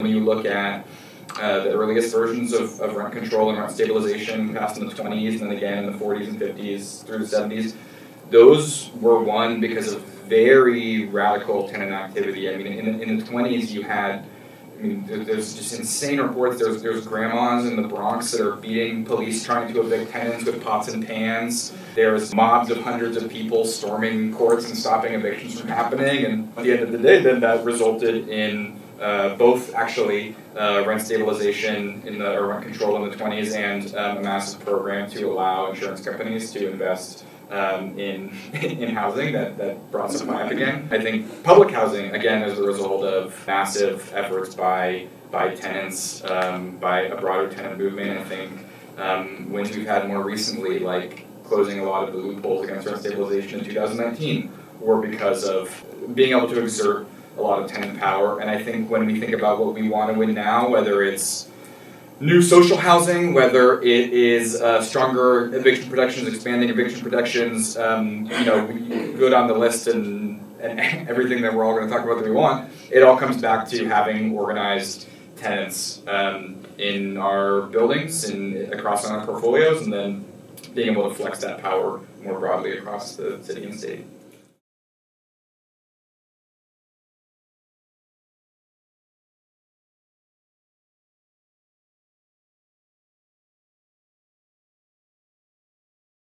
When you look at the earliest versions of rent control and rent stabilization passed in the 20s and then again in the 40s and 50s through the 70s, those were won because of very radical tenant activity. I mean, in the 20s you had, there's just insane reports. There's grandmas in the Bronx that are beating police trying to evict tenants with pots and pans. There's mobs of hundreds of people storming courts and stopping evictions from happening. And at the end of the day, then that resulted in both actually rent stabilization or rent control in the 20s and a massive program to allow insurance companies to invest in housing that brought supply up again. I think public housing, again, as a result of massive efforts by tenants, by a broader tenant movement. I think wins we've had more recently, like closing a lot of the loopholes against rent stabilization in 2019, were because of being able to exert a lot of tenant power. And I think when we think about what we want to win now, whether it's new social housing, whether it is stronger eviction protections, expanding eviction protections, we go down the list and everything that we're all going to talk about that we want, it all comes back to having organized tenants in our buildings and across our portfolios, and then being able to flex that power more broadly across the city and state.